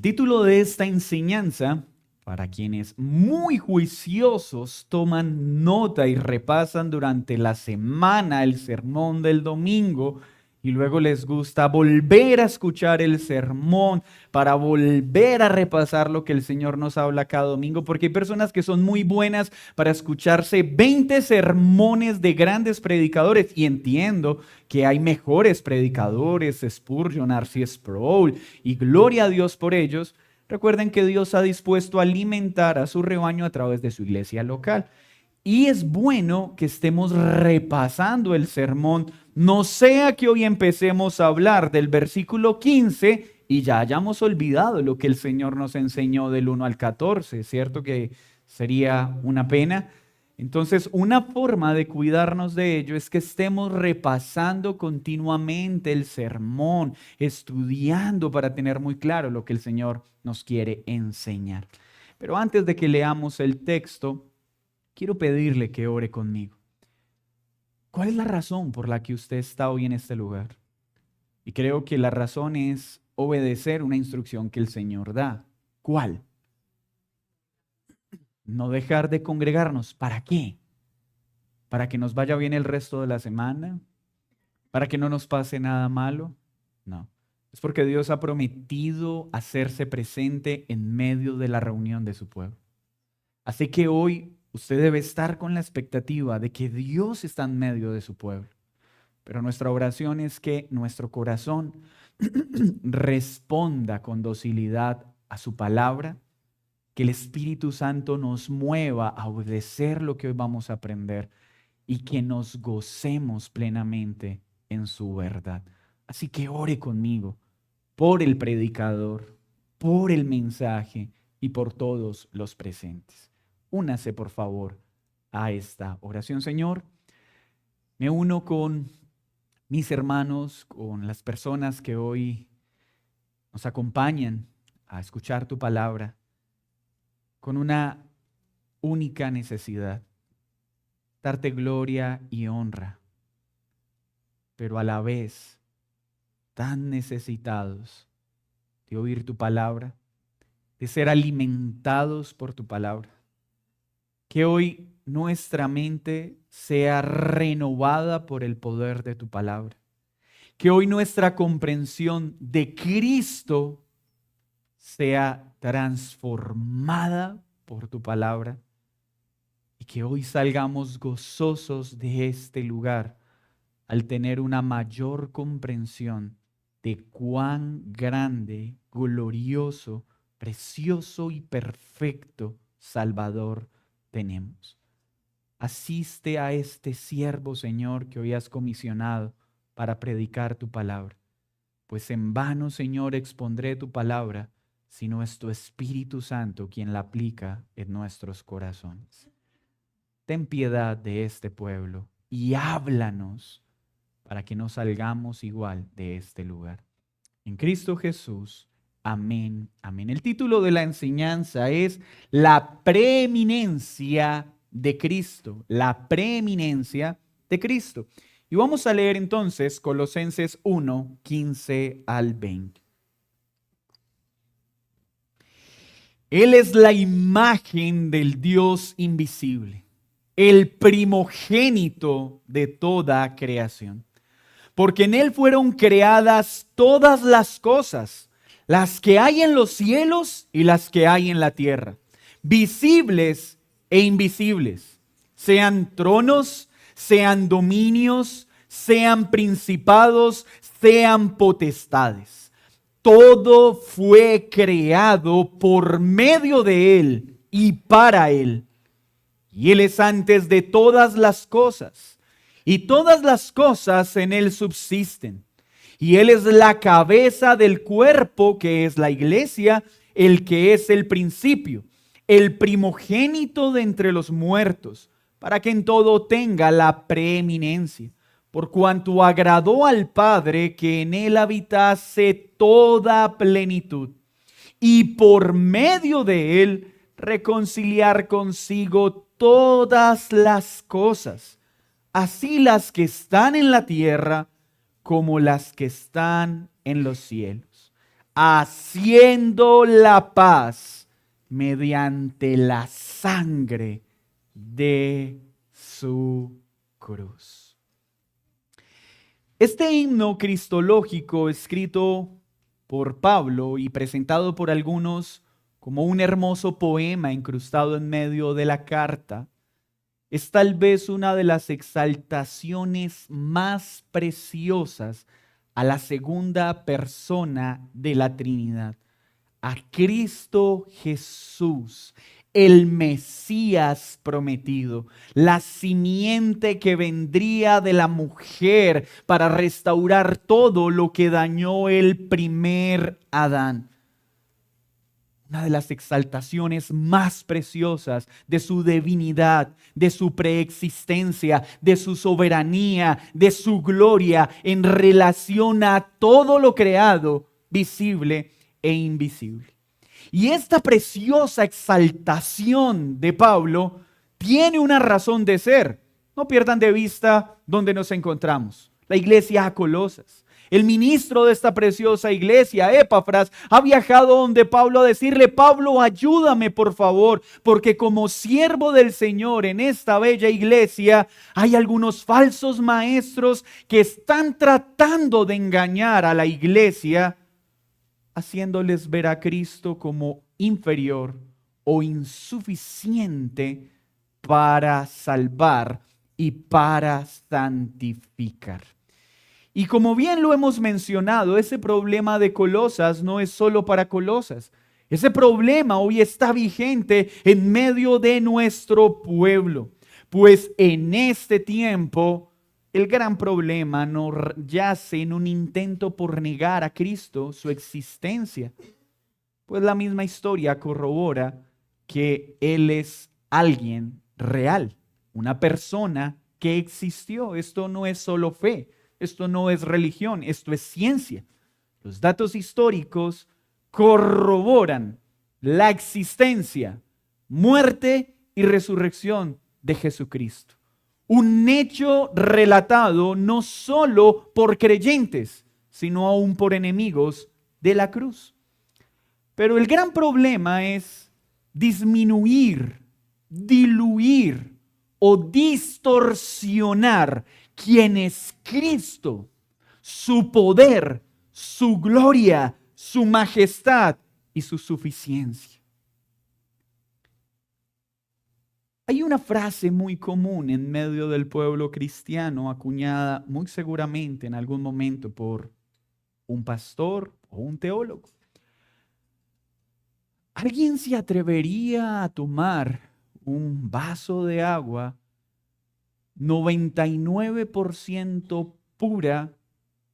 título de esta enseñanza, para quienes muy juiciosos toman nota y repasan durante la semana el sermón del domingo y luego les gusta volver a escuchar el sermón para volver a repasar lo que el Señor nos habla cada domingo, porque hay personas que son muy buenas para escucharse 20 sermones de grandes predicadores, y entiendo que hay mejores predicadores, Spurgeon, R.C. Sproul, y gloria a Dios por ellos. Recuerden que Dios ha dispuesto a alimentar a su rebaño a través de su iglesia local. Y es bueno que estemos repasando el sermón, no sea que hoy empecemos a hablar del versículo 15 y ya hayamos olvidado lo que el Señor nos enseñó del 1 al 14, ¿cierto? Que sería una pena. Entonces, una forma de cuidarnos de ello es que estemos repasando continuamente el sermón, estudiando para tener muy claro lo que el Señor nos quiere enseñar. Pero antes de que leamos el texto, quiero pedirle que ore conmigo. ¿Cuál es la razón por la que usted está hoy en este lugar? Y creo que la razón es obedecer una instrucción que el Señor da. ¿Cuál? No dejar de congregarnos. ¿Para qué? ¿Para que nos vaya bien el resto de la semana? ¿Para que no nos pase nada malo? No. Es porque Dios ha prometido hacerse presente en medio de la reunión de su pueblo. Así que hoy usted debe estar con la expectativa de que Dios está en medio de su pueblo. Pero nuestra oración es que nuestro corazón responda con docilidad a su palabra, que el Espíritu Santo nos mueva a obedecer lo que hoy vamos a aprender y que nos gocemos plenamente en su verdad. Así que ore conmigo por el predicador, por el mensaje y por todos los presentes. Únase, por favor, a esta oración. Señor, me uno con mis hermanos, con las personas que hoy nos acompañan a escuchar tu palabra, con una única necesidad: darte gloria y honra, pero a la vez tan necesitados de oír tu palabra, de ser alimentados por tu palabra. Que hoy nuestra mente sea renovada por el poder de tu palabra. Que hoy nuestra comprensión de Cristo sea transformada por tu palabra. Y que hoy salgamos gozosos de este lugar al tener una mayor comprensión de cuán grande, glorioso, precioso y perfecto Salvador tenemos. Asiste a este siervo, Señor, que hoy has comisionado para predicar tu palabra. Pues en vano, Señor, expondré tu palabra, sino es tu Espíritu Santo quien la aplica en nuestros corazones. Ten piedad de este pueblo y háblanos para que no salgamos igual de este lugar. En Cristo Jesús. Amén, amén. El título de la enseñanza es La preeminencia de Cristo. La preeminencia de Cristo. Y vamos a leer entonces Colosenses 1, 15 al 20. Él es la imagen del Dios invisible, el primogénito de toda creación. Porque en Él fueron creadas todas las cosas, las que hay en los cielos y las que hay en la tierra, visibles e invisibles, sean tronos, sean dominios, sean principados, sean potestades. Todo fue creado por medio de Él y para Él. Y Él es antes de todas las cosas, y todas las cosas en Él subsisten. Y Él es la cabeza del cuerpo, que es la iglesia, el que es el principio, el primogénito de entre los muertos, para que en todo tenga la preeminencia. Por cuanto agradó al Padre que en Él habitase toda plenitud, y por medio de Él reconciliar consigo todas las cosas, así las que están en la tierra como las que están en los cielos. haciendo la paz mediante la sangre de su cruz. Este himno cristológico escrito por Pablo y presentado por algunos como un hermoso poema incrustado en medio de la carta, es tal vez una de las exaltaciones más preciosas a la segunda persona de la Trinidad, a Cristo Jesús, el Mesías prometido, la simiente que vendría de la mujer para restaurar todo lo que dañó el primer Adán. Una de las exaltaciones más preciosas de su divinidad, de su preexistencia, de su soberanía, de su gloria en relación a todo lo creado, visible e invisible. Y esta preciosa exaltación de Pablo tiene una razón de ser. No pierdan de vista dónde nos encontramos. La iglesia a Colosas. El ministro de esta preciosa iglesia, Epafras, ha viajado donde Pablo a decirle: Pablo, ayúdame por favor, porque como siervo del Señor en esta bella iglesia hay algunos falsos maestros que están tratando de engañar a la iglesia, haciéndoles ver a Cristo como inferior o insuficiente para salvar y para santificar. Y como bien lo hemos mencionado, ese problema de Colosas no es solo para Colosas. Ese problema hoy está vigente en medio de nuestro pueblo. Pues en este tiempo, el gran problema no yace en un intento por negar a Cristo su existencia. Pues la misma historia corrobora que Él es alguien real, una persona que existió. Esto no es solo fe. Esto no es religión, esto es ciencia. Los datos históricos corroboran la existencia, muerte y resurrección de Jesucristo. Un hecho relatado no solo por creyentes, sino aún por enemigos de la cruz. Pero el gran problema es disminuir, diluir o distorsionar quién es Cristo, su poder, su gloria, su majestad y su suficiencia. Hay una frase muy común en medio del pueblo cristiano, acuñada muy seguramente en algún momento por un pastor o un teólogo. ¿Alguien se atrevería a tomar un vaso de agua 99% pura,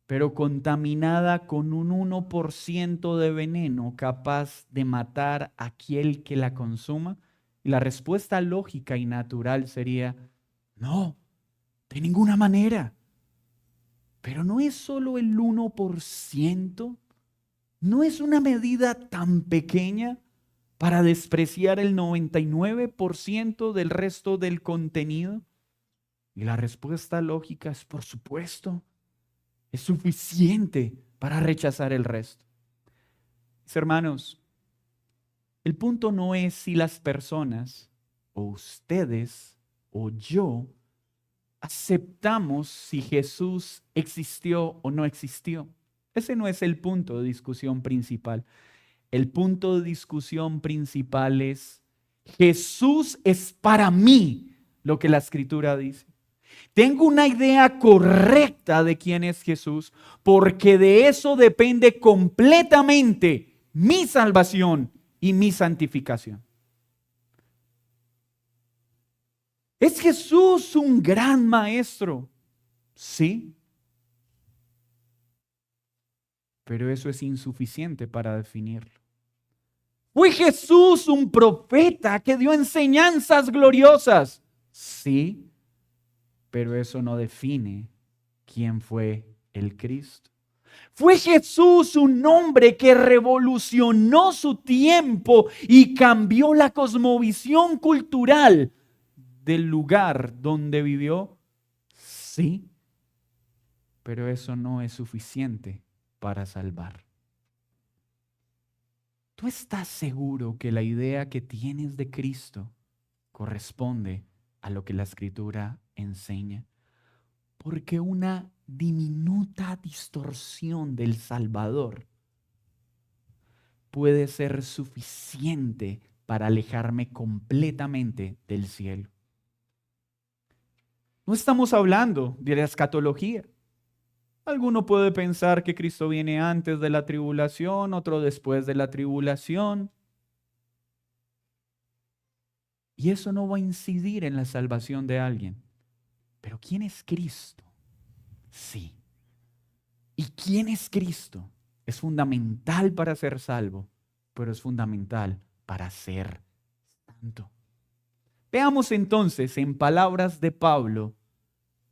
pero contaminada con un 1% de veneno capaz de matar a aquel que la consuma? Y la respuesta lógica y natural sería: no, de ninguna manera. Pero no es solo el 1%, no es una medida tan pequeña para despreciar el 99% del resto del contenido. Y la respuesta lógica es: por supuesto, es suficiente para rechazar el resto. Mis hermanos, el punto no es si las personas, o ustedes, o yo, aceptamos si Jesús existió o no existió. Ese no es el punto de discusión principal. El punto de discusión principal es: Jesús es para mí lo que la Escritura dice. Tengo una idea correcta de quién es Jesús, porque de eso depende completamente mi salvación y mi santificación. ¿Es Jesús un gran maestro? Sí. Pero eso es insuficiente para definirlo. ¿Fue Jesús un profeta que dio enseñanzas gloriosas? Sí. Pero eso no define quién fue el Cristo. ¿Fue Jesús un hombre que revolucionó su tiempo y cambió la cosmovisión cultural del lugar donde vivió? Sí, pero eso no es suficiente para salvar. ¿Tú estás seguro que la idea que tienes de Cristo corresponde a lo que la Escritura enseña? Porque una diminuta distorsión del Salvador puede ser suficiente para alejarme completamente del cielo. No estamos hablando de la escatología. Alguno puede pensar que Cristo viene antes de la tribulación, otro después de la tribulación. Y eso no va a incidir en la salvación de alguien. Pero ¿quién es Cristo? Sí. ¿Y quién es Cristo? Es fundamental para ser salvo, pero es fundamental para ser santo. Veamos entonces, en palabras de Pablo,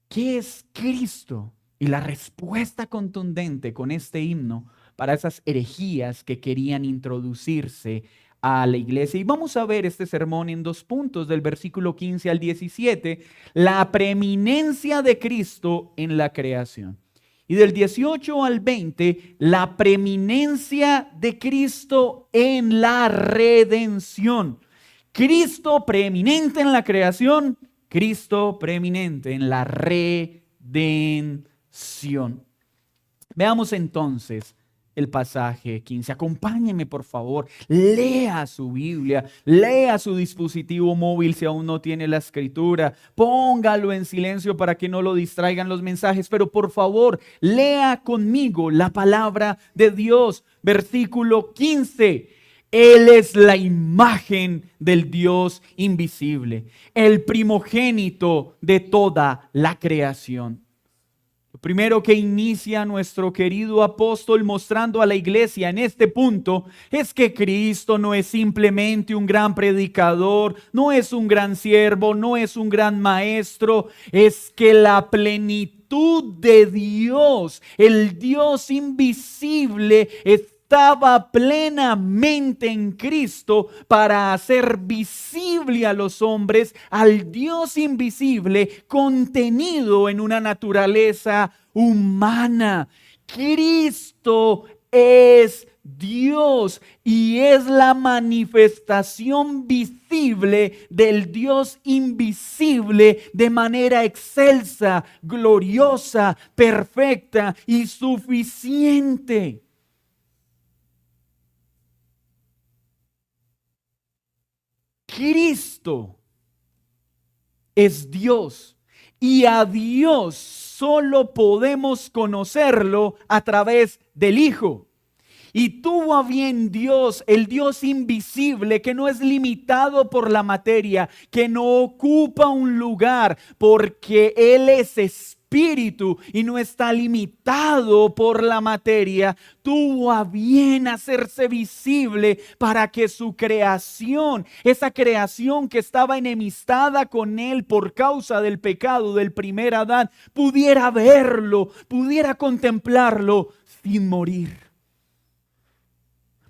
¿qué es Cristo? Y la respuesta contundente con este himno para esas herejías que querían introducirse a la iglesia. Y vamos a ver este sermón en 2 puntos, del versículo 15 al 17, la preeminencia de Cristo en la creación. Y del 18 al 20, la preeminencia de Cristo en la redención. Cristo preeminente en la creación, Cristo preeminente en la redención. Veamos entonces el pasaje 15. Acompáñeme, por favor. Lea su Biblia, lea su dispositivo móvil si aún no tiene la escritura. Póngalo en silencio para que no lo distraigan los mensajes, pero por favor, lea conmigo la palabra de Dios. Versículo 15. Él es la imagen del Dios invisible, el primogénito de toda la creación. Lo primero que inicia nuestro querido apóstol mostrando a la iglesia en este punto es que Cristo no es simplemente un gran predicador, no es un gran siervo, no es un gran maestro, es que la plenitud de Dios, el Dios invisible, estaba plenamente en Cristo para hacer visible a los hombres al Dios invisible contenido en una naturaleza humana. Cristo es Dios y es la manifestación visible del Dios invisible de manera excelsa, gloriosa, perfecta y suficiente. Cristo es Dios y a Dios solo podemos conocerlo a través del Hijo. Y tuvo a bien Dios, el Dios invisible, que no es limitado por la materia, que no ocupa un lugar, porque Él es espíritu y no está limitado por la materia, tuvo a bien hacerse visible para que su creación, esa creación que estaba enemistada con Él por causa del pecado del primer Adán, pudiera verlo, pudiera contemplarlo sin morir.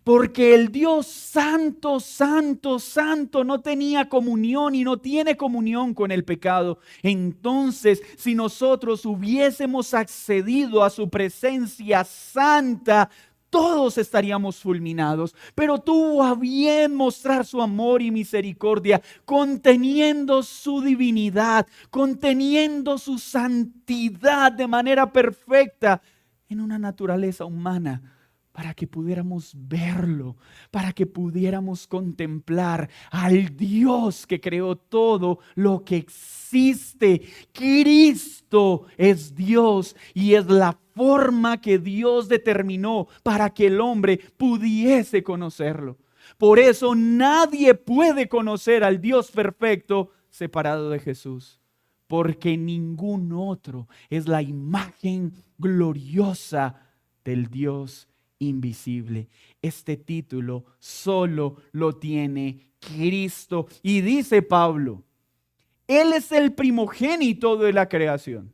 Porque el Dios santo, santo, santo no tenía comunión y no tiene comunión con el pecado. Entonces, si nosotros hubiésemos accedido a su presencia santa, todos estaríamos fulminados. Pero tuvo a bien mostrar su amor y misericordia, conteniendo su divinidad, conteniendo su santidad de manera perfecta en una naturaleza humana, para que pudiéramos verlo, para que pudiéramos contemplar al Dios que creó todo lo que existe. Cristo es Dios y es la forma que Dios determinó para que el hombre pudiese conocerlo. Por eso nadie puede conocer al Dios perfecto separado de Jesús, porque ningún otro es la imagen gloriosa del Dios invisible. Este título solo lo tiene Cristo. Y dice Pablo, Él es el primogénito de la creación.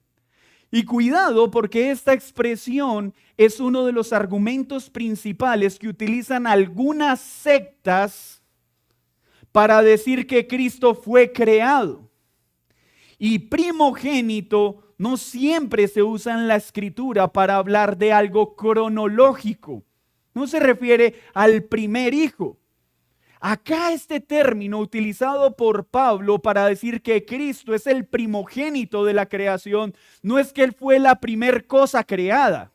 Y cuidado, porque esta expresión es uno de los argumentos principales que utilizan algunas sectas para decir que Cristo fue creado. Y primogénito no siempre se usa en la escritura para hablar de algo cronológico. no se refiere al primer hijo. Acá este término utilizado por Pablo para decir que Cristo es el primogénito de la creación, no es que Él fue la primer cosa creada.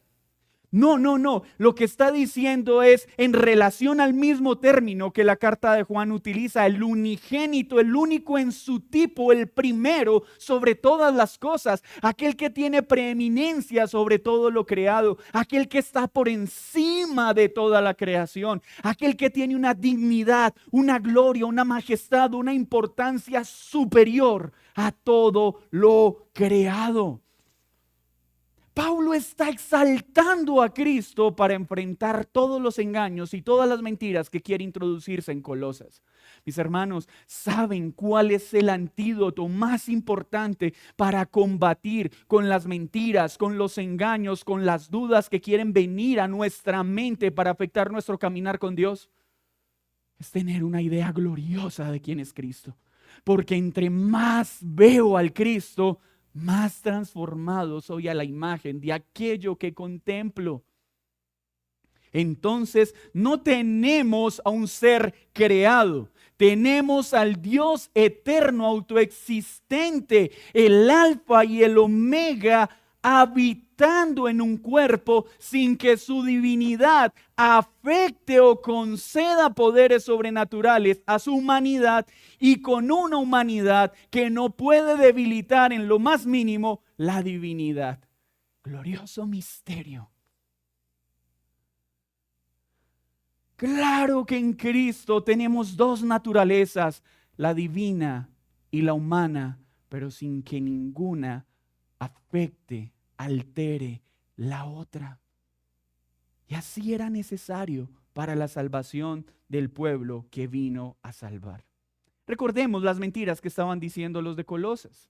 No. Lo que está diciendo es en relación al mismo término que la carta de Juan utiliza, el unigénito, el único en su tipo, el primero sobre todas las cosas, aquel que tiene preeminencia sobre todo lo creado, aquel que está por encima de toda la creación, aquel que tiene una dignidad, una gloria, una majestad, una importancia superior a todo lo creado. Pablo está exaltando a Cristo para enfrentar todos los engaños y todas las mentiras que quiere introducirse en Colosas. Mis hermanos, ¿saben cuál es el antídoto más importante para combatir con las mentiras, con los engaños, con las dudas que quieren venir a nuestra mente para afectar nuestro caminar con Dios? Es tener una idea gloriosa de quién es Cristo. Porque entre más veo al Cristo, más transformado soy a la imagen de aquello que contemplo. Entonces no tenemos a un ser creado, tenemos al Dios eterno, autoexistente, el alfa y el omega, habitando en un cuerpo sin que su divinidad afecte o conceda poderes sobrenaturales a su humanidad, y con una humanidad que no puede debilitar en lo más mínimo la divinidad. Glorioso misterio. Claro que en Cristo tenemos dos naturalezas, la divina y la humana, pero sin que ninguna afecte, altere la otra. Y así era necesario para la salvación del pueblo que vino a salvar. Recordemos las mentiras que estaban diciendo los de Colosas.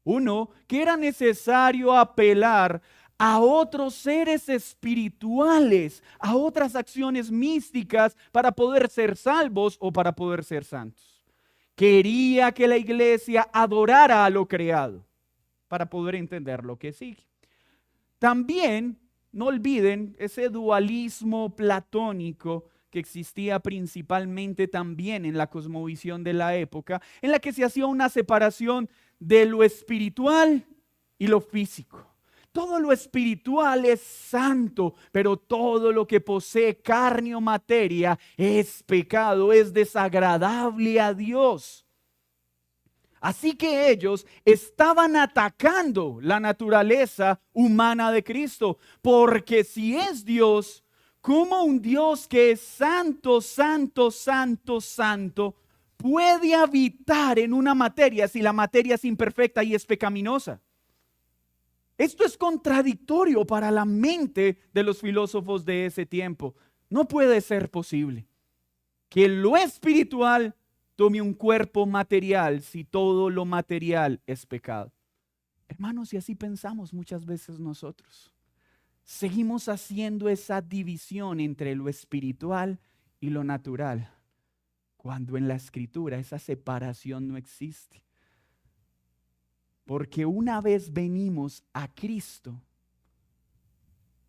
Uno, que era necesario apelar a otros seres espirituales, a otras acciones místicas para poder ser salvos o para poder ser santos. Quería que la iglesia adorara a lo creado para poder entender lo que sigue. También, no olviden ese dualismo platónico que existía principalmente también en la cosmovisión de la época, en la que se hacía una separación de lo espiritual y lo físico. Todo lo espiritual es santo, pero todo lo que posee carne o materia es pecado, es desagradable a Dios. Así que ellos estaban atacando la naturaleza humana de Cristo, porque si es Dios, ¿cómo un Dios que es santo, santo, santo, santo, puede habitar en una materia si la materia es imperfecta y es pecaminosa? Esto es contradictorio para la mente de los filósofos de ese tiempo. No puede ser posible que lo espiritual tome un cuerpo material si todo lo material es pecado. Hermanos, y así pensamos muchas veces nosotros. Seguimos haciendo esa división entre lo espiritual y lo natural, cuando en la Escritura esa separación no existe. Porque una vez venimos a Cristo,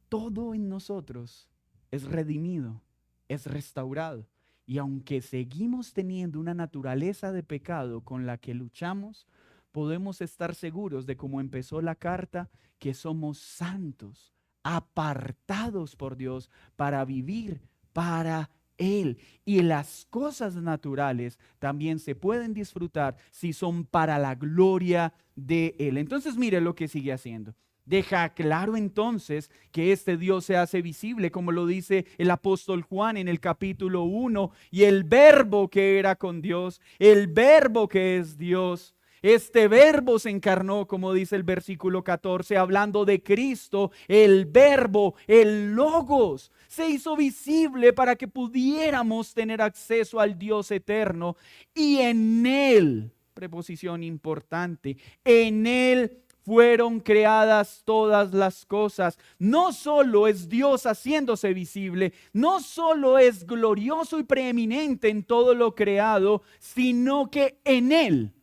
todo en nosotros es redimido, es restaurado. Y aunque seguimos teniendo una naturaleza de pecado con la que luchamos, podemos estar seguros de, como empezó la carta, que somos santos, apartados por Dios para vivir para Él. Y las cosas naturales también se pueden disfrutar si son para la gloria de Él. Entonces mire lo que sigue haciendo. Deja claro entonces que este Dios se hace visible, como lo dice el apóstol Juan en el capítulo 1, y el verbo que era con Dios, el verbo que es Dios. Este verbo se encarnó, como dice el versículo 14, hablando de Cristo, el verbo, el logos, se hizo visible para que pudiéramos tener acceso al Dios eterno, y en Él, preposición importante, en Él fueron creadas todas las cosas. No solo es Dios haciéndose visible, no solo es glorioso y preeminente en todo lo creado, sino que en Él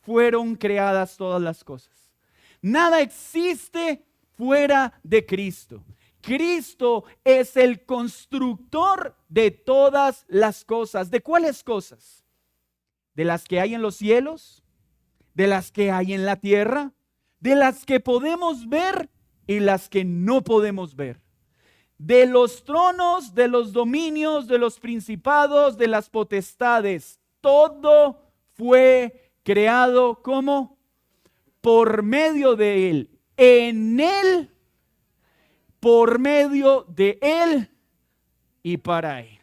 fueron creadas todas las cosas. Nada existe fuera de Cristo. Cristo es el constructor de todas las cosas. ¿De cuáles cosas? ¿De las que hay en los cielos? ¿De las que hay en la tierra? ¿De las que podemos ver y las que no podemos ver? De los tronos, de los dominios, de los principados, de las potestades. Todo fue creado como por medio de Él, en Él, por medio de Él y para Él.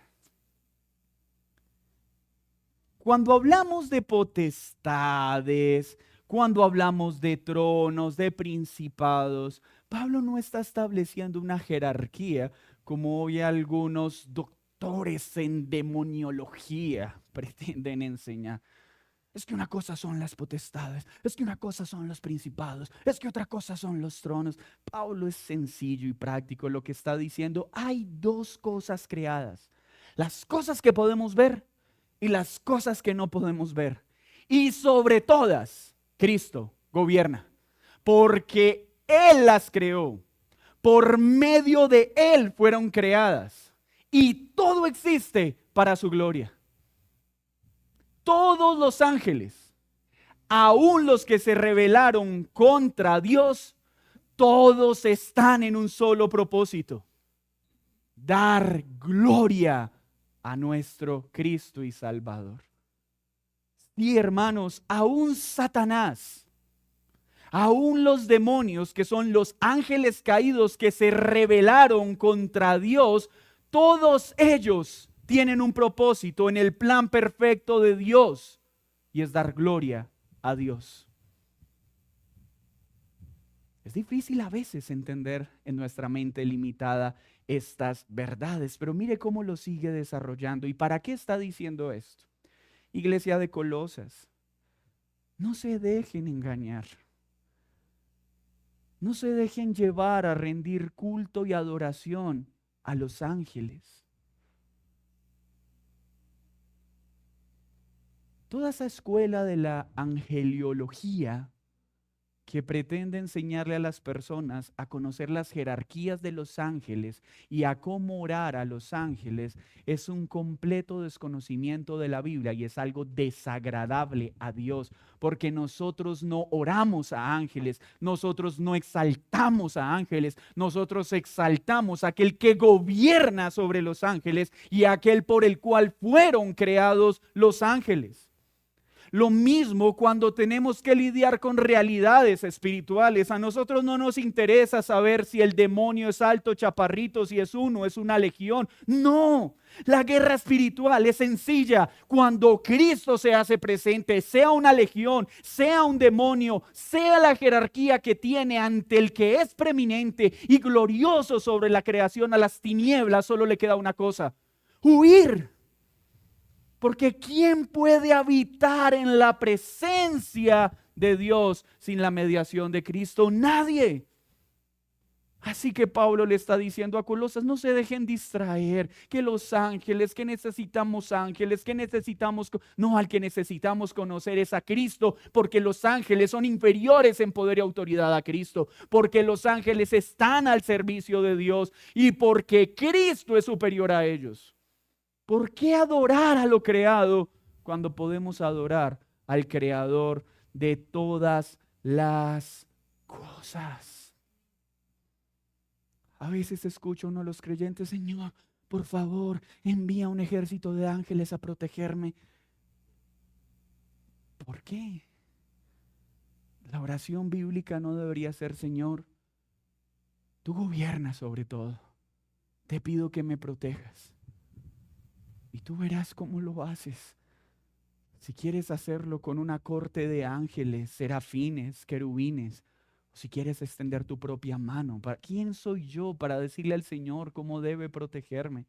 Cuando hablamos de potestades, cuando hablamos de tronos, de principados, Pablo no está estableciendo una jerarquía como hoy algunos doctores en demoniología pretenden enseñar. Es que una cosa son las potestades, es que una cosa son los principados, es que otra cosa son los tronos. Pablo es sencillo y práctico. Lo que está diciendo, hay dos cosas creadas. Las cosas que podemos ver y las cosas que no podemos ver. Y sobre todas, Cristo gobierna, porque Él las creó. Por medio de Él fueron creadas. Y todo existe para su gloria. Todos los ángeles, aún los que se rebelaron contra Dios, todos están en un solo propósito: dar gloria a nuestro Cristo y Salvador. Sí, hermanos, aún Satanás, aún los demonios, que son los ángeles caídos que se rebelaron contra Dios, todos ellos tienen un propósito en el plan perfecto de Dios, y es dar gloria a Dios. Es difícil a veces entender en nuestra mente limitada estas verdades, pero mire cómo lo sigue desarrollando. ¿Y para qué está diciendo esto? Iglesia de Colosas, no se dejen engañar. No se dejen llevar a rendir culto y adoración a los ángeles. Toda esa escuela de la angeliología que pretende enseñarle a las personas a conocer las jerarquías de los ángeles y a cómo orar a los ángeles es un completo desconocimiento de la Biblia y es algo desagradable a Dios, porque nosotros no oramos a ángeles, nosotros no exaltamos a ángeles, nosotros exaltamos a aquel que gobierna sobre los ángeles y a aquel por el cual fueron creados los ángeles. Lo mismo cuando tenemos que lidiar con realidades espirituales. A nosotros no nos interesa saber si el demonio es alto, chaparrito, si es uno, es una legión. No, la guerra espiritual es sencilla. Cuando Cristo se hace presente, sea una legión, sea un demonio, sea la jerarquía que tiene ante el que es preeminente y glorioso sobre la creación, a las tinieblas solo le queda una cosa: huir. Porque ¿quién puede habitar en la presencia de Dios sin la mediación de Cristo? Nadie. Así que Pablo le está diciendo a Colosas, no se dejen distraer, que los ángeles, que necesitamos ángeles, que necesitamos... No, al que necesitamos conocer es a Cristo, porque los ángeles son inferiores en poder y autoridad a Cristo, porque los ángeles están al servicio de Dios y porque Cristo es superior a ellos. ¿Por qué adorar a lo creado cuando podemos adorar al creador de todas las cosas? A veces escucho uno de los creyentes: Señor, por favor, envía un ejército de ángeles a protegerme. ¿Por qué? La oración bíblica no debería ser: Señor, tú gobiernas sobre todo. Te pido que me protejas. Y tú verás cómo lo haces. Si quieres hacerlo con una corte de ángeles, serafines, querubines, o si quieres extender tu propia mano, ¿quién soy yo para decirle al Señor cómo debe protegerme?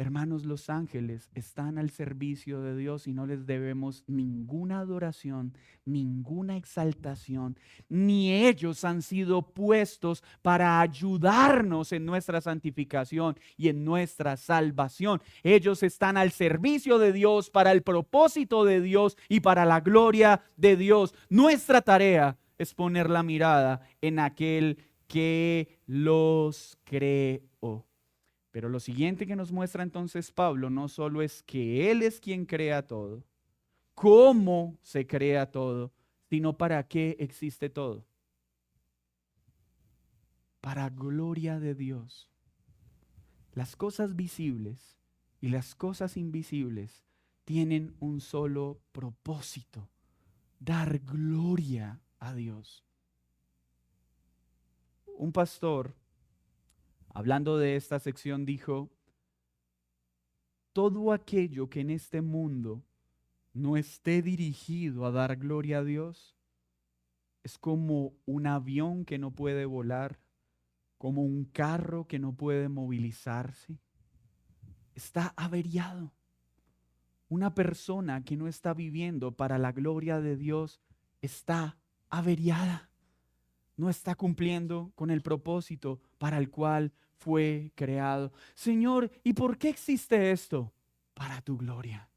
Hermanos, los ángeles están al servicio de Dios y no les debemos ninguna adoración, ninguna exaltación, ni ellos han sido puestos para ayudarnos en nuestra santificación y en nuestra salvación. Ellos están al servicio de Dios, para el propósito de Dios y para la gloria de Dios. Nuestra tarea es poner la mirada en aquel que los creó. Pero lo siguiente que nos muestra entonces Pablo no solo es que Él es quien crea todo, cómo se crea todo, sino para qué existe todo. Para gloria de Dios. Las cosas visibles y las cosas invisibles tienen un solo propósito: dar gloria a Dios. Un pastor, hablando de esta sección, dijo: todo aquello que en este mundo no esté dirigido a dar gloria a Dios es como un avión que no puede volar, como un carro que no puede movilizarse. Está averiado. Una persona que no está viviendo para la gloria de Dios está averiada. No está cumpliendo con el propósito para el cual fue creado. Señor, ¿y por qué existe esto? Para tu gloria.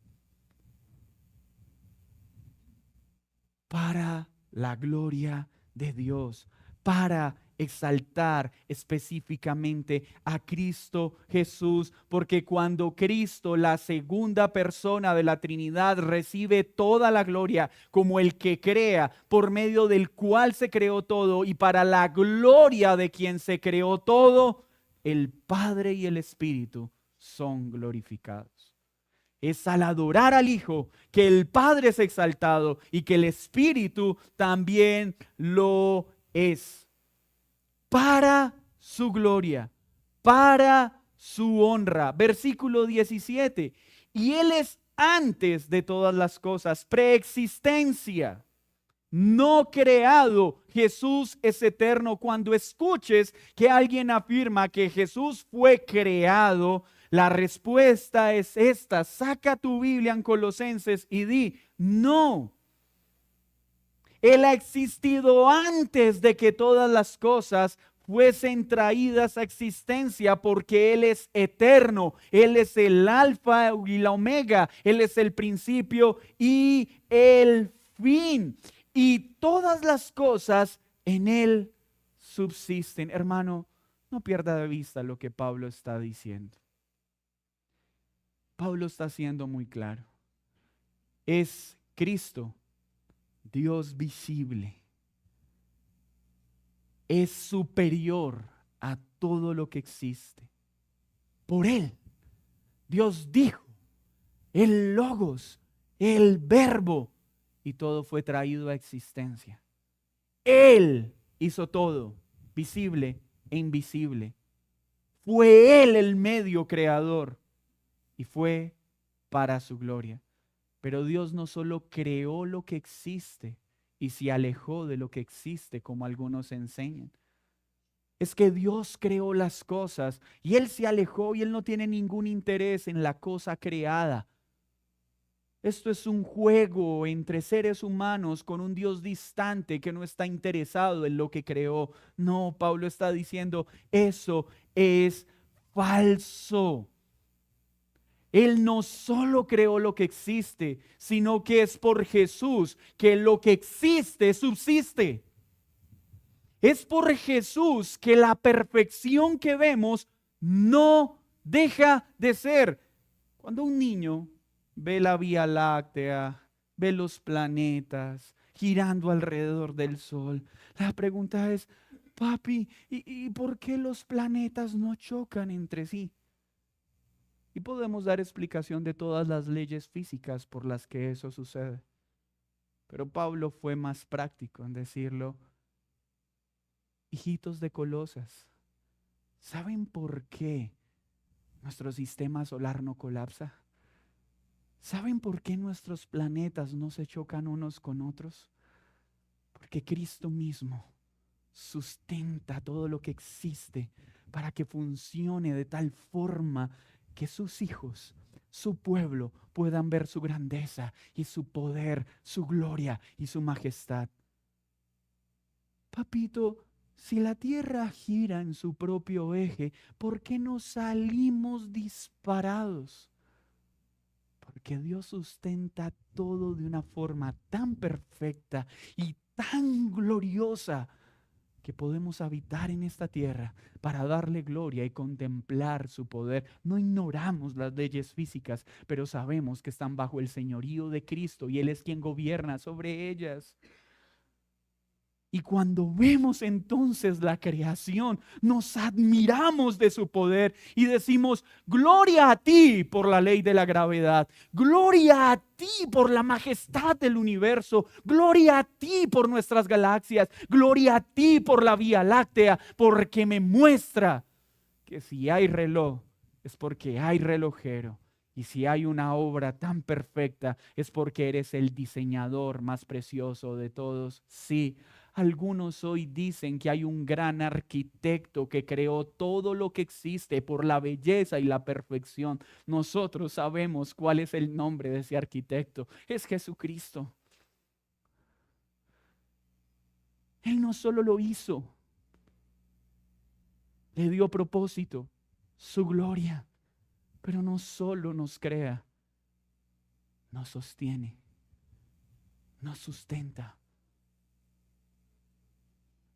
Para la gloria de Dios. Para exaltar específicamente a Cristo Jesús, porque cuando Cristo, la segunda persona de la Trinidad, recibe toda la gloria como el que crea, por medio del cual se creó todo y para la gloria de quien se creó todo, el Padre y el Espíritu son glorificados. Es al adorar al Hijo que el Padre es exaltado y que el Espíritu también lo es. Para su gloria, para su honra. Versículo 17. Y Él es antes de todas las cosas, preexistencia, no creado. Jesús es eterno. Cuando escuches que alguien afirma que Jesús fue creado, la respuesta es esta: saca tu Biblia en Colosenses y di: no. Él ha existido antes de que todas las cosas fuesen traídas a existencia, porque Él es eterno. Él es el alfa y la omega. Él es el principio y el fin. Y todas las cosas en Él subsisten. Hermano, no pierda de vista lo que Pablo está diciendo. Pablo está siendo muy claro. Es Cristo, Dios visible. Es superior a todo lo que existe. Por Él, Dios dijo, el Logos, el Verbo, y todo fue traído a existencia. Él hizo todo, visible e invisible. Fue Él el medio creador y fue para su gloria. Pero Dios no solo creó lo que existe y se alejó de lo que existe, como algunos enseñan. Es que Dios creó las cosas y Él se alejó y Él no tiene ningún interés en la cosa creada. Esto es un juego entre seres humanos con un Dios distante que no está interesado en lo que creó. No, Pablo está diciendo, eso es falso. Él no solo creó lo que existe, sino que es por Jesús que lo que existe subsiste. Es por Jesús que la perfección que vemos no deja de ser. Cuando un niño ve la Vía Láctea, ve los planetas girando alrededor del Sol, la pregunta es: papi, ¿y por qué los planetas no chocan entre sí? Y podemos dar explicación de todas las leyes físicas por las que eso sucede. Pero Pablo fue más práctico en decirlo: hijitos de Colosas, ¿saben por qué nuestro sistema solar no colapsa? ¿Saben por qué nuestros planetas no se chocan unos con otros? Porque Cristo mismo sustenta todo lo que existe para que funcione de tal forma que sus hijos, su pueblo, puedan ver su grandeza y su poder, su gloria y su majestad. Papito, si la tierra gira en su propio eje, ¿por qué no salimos disparados? Porque Dios sustenta todo de una forma tan perfecta y tan gloriosa que podemos habitar en esta tierra para darle gloria y contemplar su poder. No ignoramos las leyes físicas, pero sabemos que están bajo el señorío de Cristo y Él es quien gobierna sobre ellas. Y cuando vemos entonces la creación, nos admiramos de su poder y decimos, gloria a ti por la ley de la gravedad, gloria a ti por la majestad del universo, gloria a ti por nuestras galaxias, gloria a ti por la Vía Láctea, porque me muestra que si hay reloj es porque hay relojero. Y si hay una obra tan perfecta es porque eres el diseñador más precioso de todos. Sí, algunos hoy dicen que hay un gran arquitecto que creó todo lo que existe por la belleza y la perfección. Nosotros sabemos cuál es el nombre de ese arquitecto. Es Jesucristo. Él no solo lo hizo, le dio propósito, su gloria, pero no solo nos crea, nos sostiene, nos sustenta.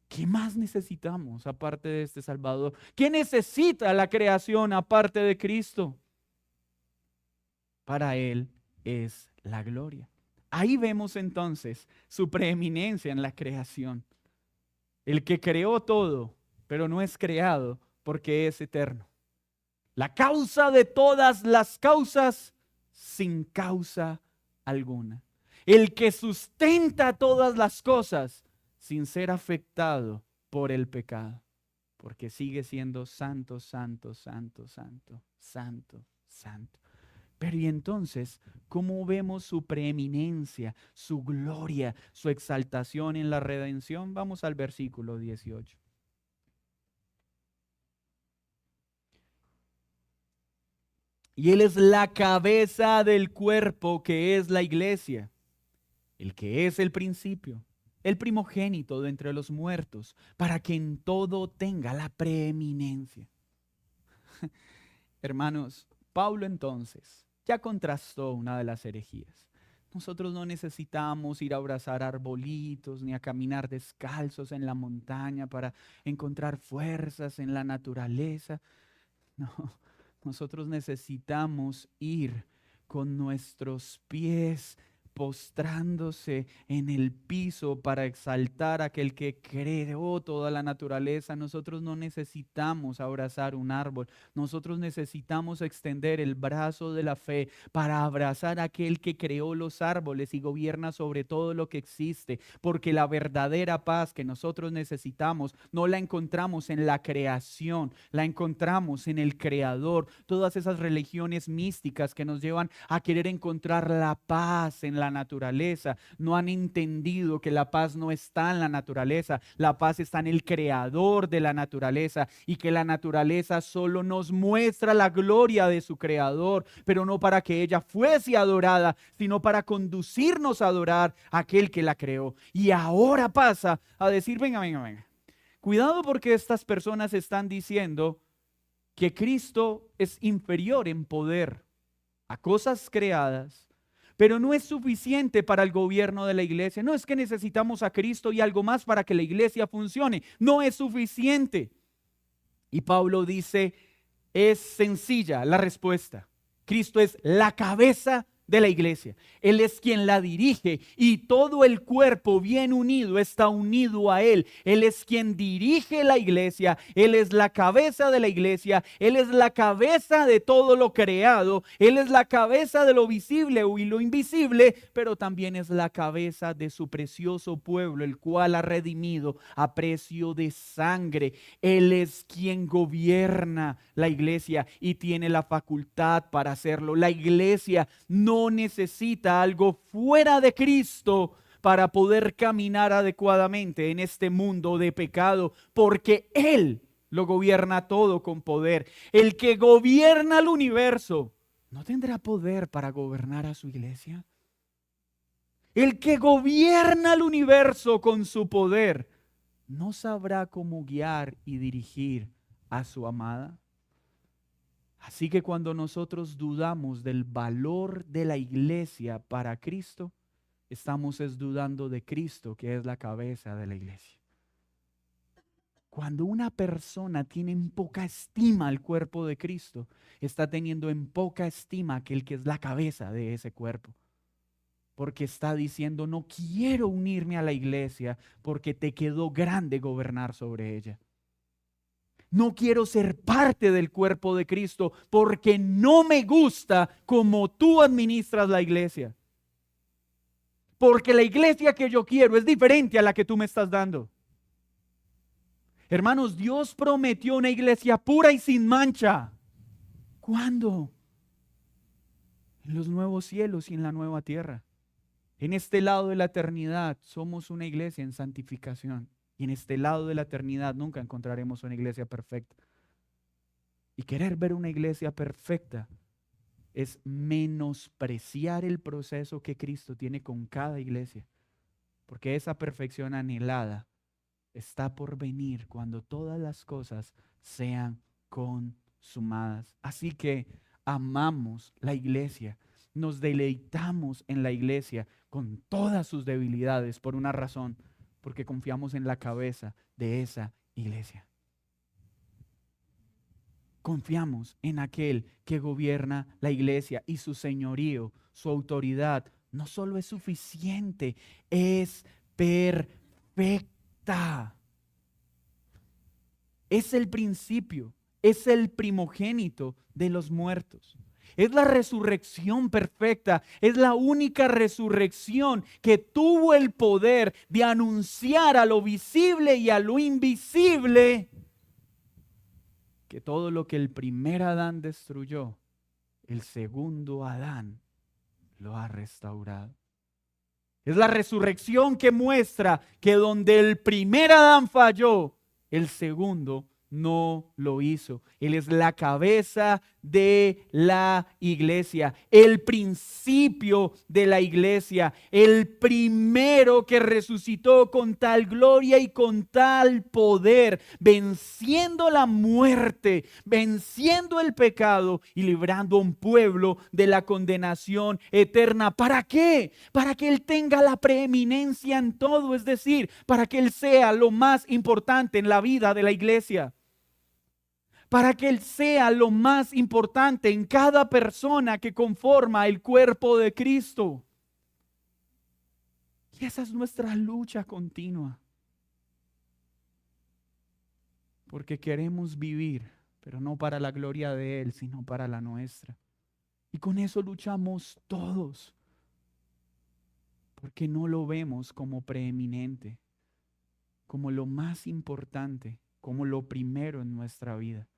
¿Qué más necesitamos aparte de este Salvador? ¿Qué necesita la creación aparte de Cristo? Para Él es la gloria. Ahí vemos entonces su preeminencia en la creación. El que creó todo, pero no es creado porque es eterno. La causa de todas las causas, sin causa alguna. El que sustenta todas las cosas, sin ser afectado por el pecado, porque sigue siendo santo, santo, santo, santo, santo, santo. Pero y entonces, ¿cómo vemos su preeminencia, su gloria, su exaltación en la redención? Vamos al versículo 18. Y Él es la cabeza del cuerpo que es la iglesia, el que es el principio, el primogénito de entre los muertos, para que en todo tenga la preeminencia. Hermanos, Pablo entonces ya contrastó una de las herejías. Nosotros no necesitamos ir a abrazar arbolitos ni a caminar descalzos en la montaña para encontrar fuerzas en la naturaleza. No, nosotros necesitamos ir con nuestros pies postrándose en el piso para exaltar a aquel que creó toda la naturaleza. Nosotros no necesitamos abrazar un árbol. Nosotros necesitamos extender el brazo de la fe para abrazar a aquel que creó los árboles y gobierna sobre todo lo que existe. Porque la verdadera paz que nosotros necesitamos no la encontramos en la creación, la encontramos en el Creador. Todas esas religiones místicas que nos llevan a querer encontrar la paz en la naturaleza no han entendido que la paz no está en la naturaleza, la paz está en el Creador de la naturaleza, y que la naturaleza solo nos muestra la gloria de su Creador, pero no para que ella fuese adorada, sino para conducirnos a adorar a aquel que la creó. Y ahora pasa a decir, venga, venga, venga, cuidado, porque estas personas están diciendo que Cristo es inferior en poder a cosas creadas, pero no es suficiente para el gobierno de la iglesia. No es que necesitamos a Cristo y algo más para que la iglesia funcione. No es suficiente. Y Pablo dice, es sencilla la respuesta. Cristo es la cabeza de la iglesia. Él es quien la dirige y todo el cuerpo bien unido está unido a Él. Él es quien dirige la iglesia. Él es la cabeza de la iglesia. Él es la cabeza de todo lo creado. Él es la cabeza de lo visible y lo invisible, pero también es la cabeza de su precioso pueblo, el cual ha redimido a precio de sangre. Él es quien gobierna la iglesia y tiene la facultad para hacerlo. La iglesia no necesita algo fuera de Cristo para poder caminar adecuadamente en este mundo de pecado, porque Él lo gobierna todo con poder. El que gobierna el universo ¿no tendrá poder para gobernar a su iglesia? El que gobierna el universo con su poder ¿no sabrá cómo guiar y dirigir a su amada? Así que cuando nosotros dudamos del valor de la iglesia para Cristo, estamos dudando de Cristo, que es la cabeza de la iglesia. Cuando una persona tiene en poca estima al cuerpo de Cristo, está teniendo en poca estima aquel que es la cabeza de ese cuerpo. Porque está diciendo, no quiero unirme a la iglesia porque te quedó grande gobernar sobre ella. No quiero ser parte del cuerpo de Cristo porque no me gusta cómo tú administras la iglesia. Porque la iglesia que yo quiero es diferente a la que tú me estás dando. Hermanos, Dios prometió una iglesia pura y sin mancha. ¿Cuándo? En los nuevos cielos y en la nueva tierra. En este lado de la eternidad somos una iglesia en santificación. Y en este lado de la eternidad nunca encontraremos una iglesia perfecta. Y querer ver una iglesia perfecta es menospreciar el proceso que Cristo tiene con cada iglesia. Porque esa perfección anhelada está por venir cuando todas las cosas sean consumadas. Así que amamos la iglesia, nos deleitamos en la iglesia con todas sus debilidades por una razón, porque confiamos en la cabeza de esa iglesia. Confiamos en aquel que gobierna la iglesia y su señorío, su autoridad, no solo es suficiente, es perfecta. Es el principio, es el primogénito de los muertos. Es la resurrección perfecta, es la única resurrección que tuvo el poder de anunciar a lo visible y a lo invisible que todo lo que el primer Adán destruyó, el segundo Adán lo ha restaurado. Es la resurrección que muestra que donde el primer Adán falló, el segundo no lo hizo. Él es la cabeza de la iglesia, el principio de la iglesia, el primero que resucitó con tal gloria y con tal poder, venciendo la muerte, venciendo el pecado y librando a un pueblo de la condenación eterna. ¿Para qué? Para que Él tenga la preeminencia en todo, es decir, para que Él sea lo más importante en la vida de la iglesia. Para que Él sea lo más importante en cada persona que conforma el cuerpo de Cristo. Y esa es nuestra lucha continua. Porque queremos vivir, pero no para la gloria de Él, sino para la nuestra. Y con eso luchamos todos. Porque no lo vemos como preeminente, como lo más importante, como lo primero en nuestra vida.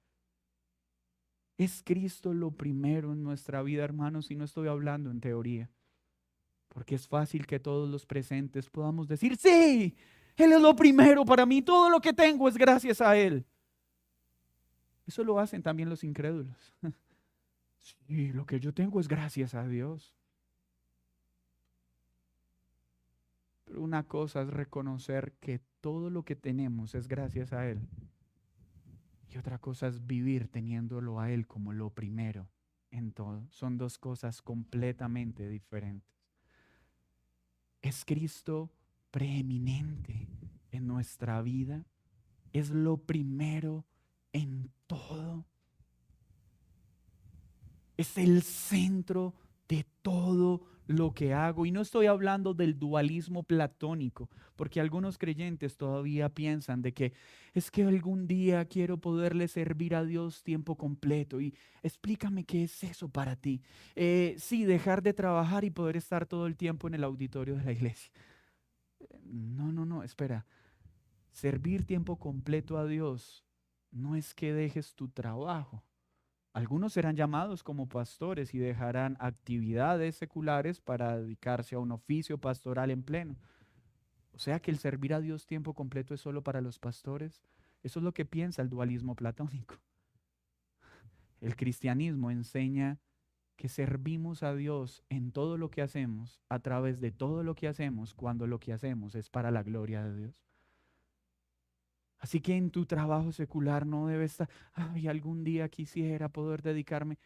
¿Es Cristo lo primero en nuestra vida, hermanos? Y no estoy hablando en teoría. Porque es fácil que todos los presentes podamos decir, sí, Él es lo primero para mí. Todo lo que tengo es gracias a Él. Eso lo hacen también los incrédulos. Sí, lo que yo tengo es gracias a Dios. Pero una cosa es reconocer que todo lo que tenemos es gracias a Él. Y otra cosa es vivir teniéndolo a Él como lo primero en todo. Son dos cosas completamente diferentes. ¿Es Cristo preeminente en nuestra vida? ¿Es lo primero en todo? ¿Es el centro de todo lo que hago? Y no estoy hablando del dualismo platónico, porque algunos creyentes todavía piensan de que es que algún día quiero poderle servir a Dios tiempo completo. Y explícame qué es eso para ti. Sí, dejar de trabajar y poder estar todo el tiempo en el auditorio de la iglesia. No, espera. Servir tiempo completo a Dios no es que dejes tu trabajo. Algunos serán llamados como pastores y dejarán actividades seculares para dedicarse a un oficio pastoral en pleno. O sea que el servir a Dios tiempo completo es solo para los pastores. Eso es lo que piensa el dualismo platónico. El cristianismo enseña que servimos a Dios en todo lo que hacemos, a través de todo lo que hacemos, cuando lo que hacemos es para la gloria de Dios. Así que en tu trabajo secular no debe estar, ay, algún día quisiera poder dedicarme.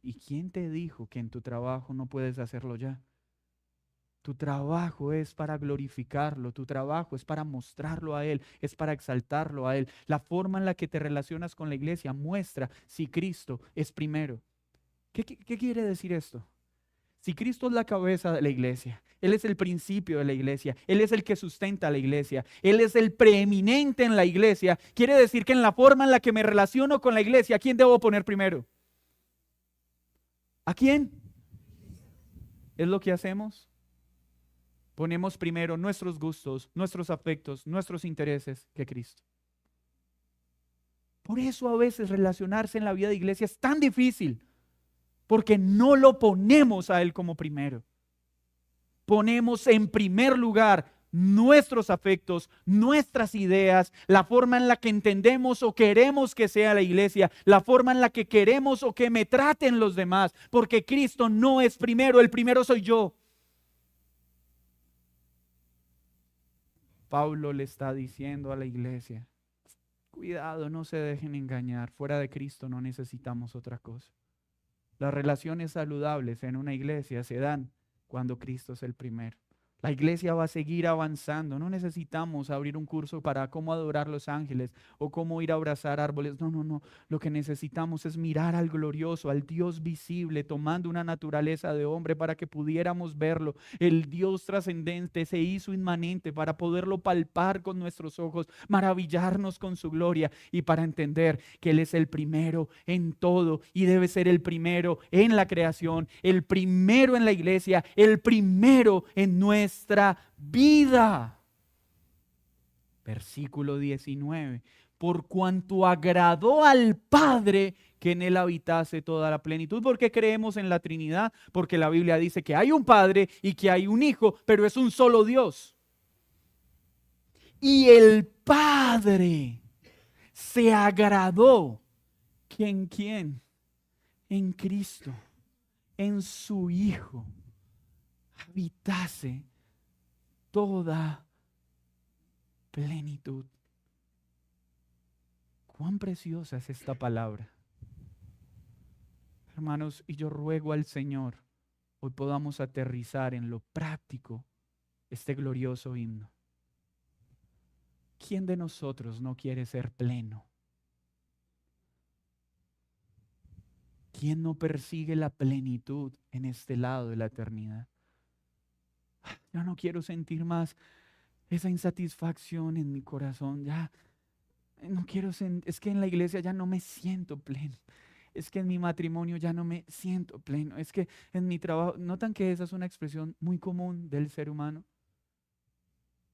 ¿Y quién te dijo que en tu trabajo no puedes hacerlo ya? Tu trabajo es para glorificarlo, tu trabajo es para mostrarlo a Él, es para exaltarlo a Él. La forma en la que te relacionas con la iglesia muestra si Cristo es primero. ¿Qué quiere decir esto? Si Cristo es la cabeza de la iglesia, Él es el principio de la iglesia, Él es el que sustenta la iglesia, Él es el preeminente en la iglesia, quiere decir que en la forma en la que me relaciono con la iglesia, ¿a quién debo poner primero? ¿A quién? ¿Es lo que hacemos? Ponemos primero nuestros gustos, nuestros afectos, nuestros intereses que Cristo. Por eso a veces relacionarse en la vida de iglesia es tan difícil, porque no lo ponemos a Él como primero. Ponemos en primer lugar nuestros afectos, nuestras ideas, la forma en la que entendemos o queremos que sea la iglesia, la forma en la que queremos o que me traten los demás, porque Cristo no es primero, el primero soy yo. Pablo le está diciendo a la iglesia, cuidado, no se dejen engañar, fuera de Cristo no necesitamos otra cosa. Las relaciones saludables en una iglesia se dan cuando Cristo es el primero. La iglesia va a seguir avanzando. No necesitamos abrir un curso para cómo adorar los ángeles o cómo ir a abrazar árboles. No, no, no. Lo que necesitamos es mirar al glorioso, al Dios visible, tomando una naturaleza de hombre para que pudiéramos verlo. El Dios trascendente se hizo inmanente para poderlo palpar con nuestros ojos, maravillarnos con su gloria y para entender que Él es el primero en todo y debe ser el primero en la creación, el primero en la iglesia, el primero en nuestra vida. Versículo 19. Por cuanto agradó al Padre que en Él habitase toda la plenitud. ¿Por qué creemos en la Trinidad? Porque la Biblia dice que hay un Padre y que hay un Hijo, pero es un solo Dios. Y el Padre se agradó. ¿En quién? En Cristo, en su Hijo, habitase toda plenitud. Cuán preciosa es esta palabra. Hermanos, y yo ruego al Señor, hoy podamos aterrizar en lo práctico este glorioso himno. ¿Quién de nosotros no quiere ser pleno? ¿Quién no persigue la plenitud en este lado de la eternidad? Yo no quiero sentir más esa insatisfacción en mi corazón. Ya no quiero sentir, es que en la iglesia ya no me siento pleno. Es que en mi matrimonio ya no me siento pleno. Es que en mi trabajo, ¿notan que esa es una expresión muy común del ser humano?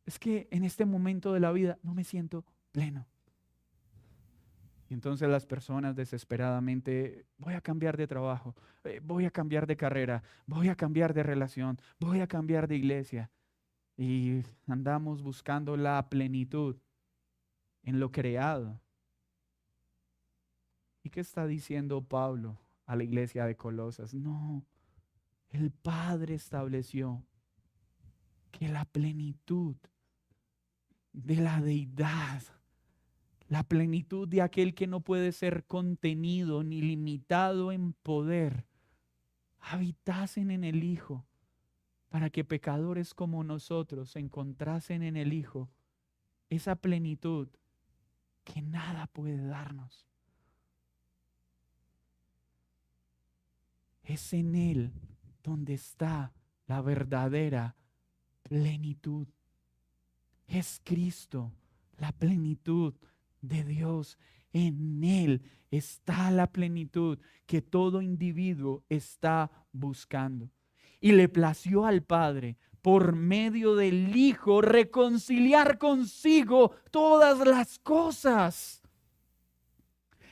Es que en este momento de la vida no me siento pleno. Y entonces las personas desesperadamente, voy a cambiar de trabajo, voy a cambiar de carrera, voy a cambiar de relación, voy a cambiar de iglesia. Y andamos buscando la plenitud en lo creado. ¿Y qué está diciendo Pablo a la iglesia de Colosas? No, el Padre estableció que la plenitud de la deidad, la plenitud de aquel que no puede ser contenido ni limitado en poder, habitasen en el Hijo, para que pecadores como nosotros encontrasen en el Hijo esa plenitud que nada puede darnos. Es en Él donde está la verdadera plenitud. Es Cristo, la plenitud de Dios. En Él está la plenitud que todo individuo está buscando. Y le plació al Padre, por medio del Hijo, reconciliar consigo todas las cosas.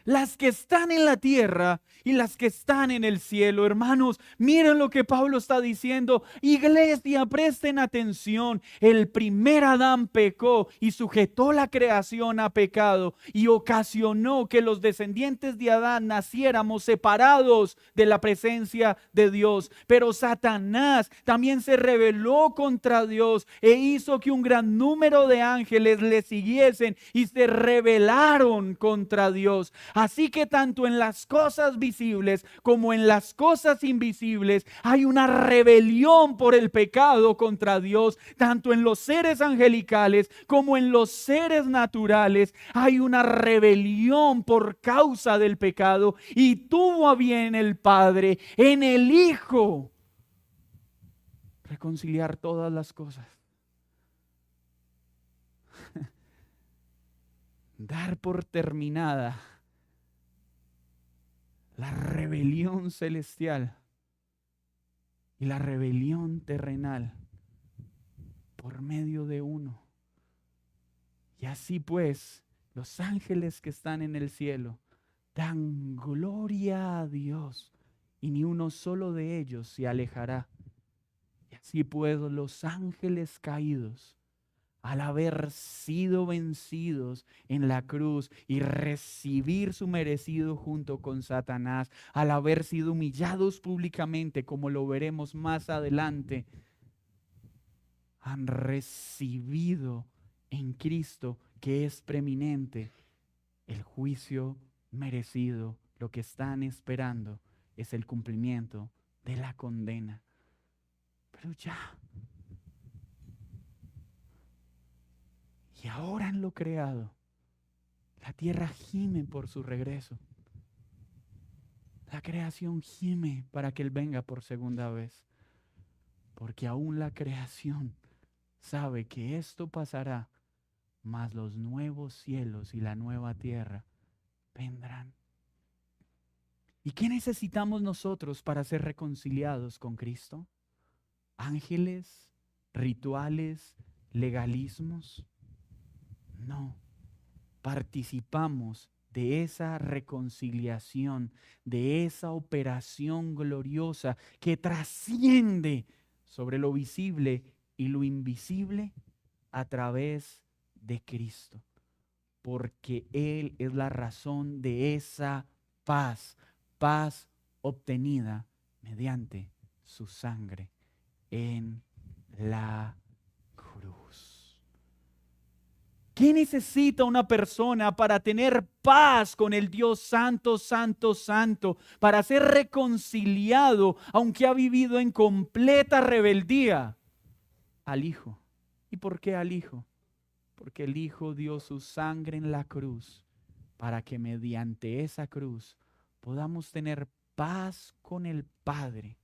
las que están en la tierra y las que están en el cielo. Hermanos, miren lo que Pablo está diciendo. Iglesia, presten atención. El primer Adán pecó y sujetó la creación a pecado y ocasionó que los descendientes de Adán naciéramos separados de la presencia de Dios. Pero Satanás también se rebeló contra Dios e hizo que un gran número de ángeles le siguiesen y se rebelaron contra Dios. Así que tanto en las cosas visibles como en las cosas invisibles hay una rebelión por el pecado contra Dios. Tanto en los seres angelicales como en los seres naturales hay una rebelión por causa del pecado, y tuvo a bien el Padre en el Hijo reconciliar todas las cosas. Dar por terminada la rebelión celestial y la rebelión terrenal por medio de uno. Y así pues, los ángeles que están en el cielo dan gloria a Dios, y ni uno solo de ellos se alejará. Y así pues, los ángeles caídos, al haber sido vencidos en la cruz y recibir su merecido junto con Satanás, al haber sido humillados públicamente, como lo veremos más adelante, han recibido en Cristo, que es preeminente, el juicio merecido. Lo que están esperando es el cumplimiento de la condena. Pero ya. Y ahora en lo creado, la tierra gime por su regreso. La creación gime para que Él venga por segunda vez. Porque aún la creación sabe que esto pasará, mas los nuevos cielos y la nueva tierra vendrán. ¿Y qué necesitamos nosotros para ser reconciliados con Cristo? ¿Ángeles? ¿Rituales? ¿Legalismos? No. Participamos de esa reconciliación, de esa operación gloriosa que trasciende sobre lo visible y lo invisible a través de Cristo. Porque Él es la razón de esa paz, paz obtenida mediante su sangre en la cruz. ¿Qué necesita una persona para tener paz con el Dios santo, santo, santo? Para ser reconciliado, aunque ha vivido en completa rebeldía. Al Hijo. ¿Y por qué al Hijo? Porque el Hijo dio su sangre en la cruz para que mediante esa cruz podamos tener paz con el Padre,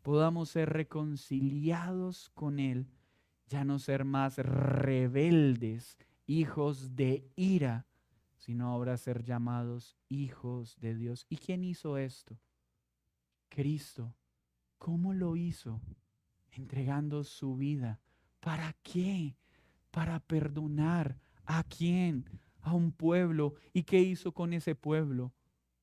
podamos ser reconciliados con Él, ya no ser más rebeldes, hijos de ira, sino ahora ser llamados hijos de Dios. ¿Y quién hizo esto? Cristo. ¿Cómo lo hizo? Entregando su vida. ¿Para qué? Para perdonar. ¿A quién? A un pueblo. ¿Y qué hizo con ese pueblo?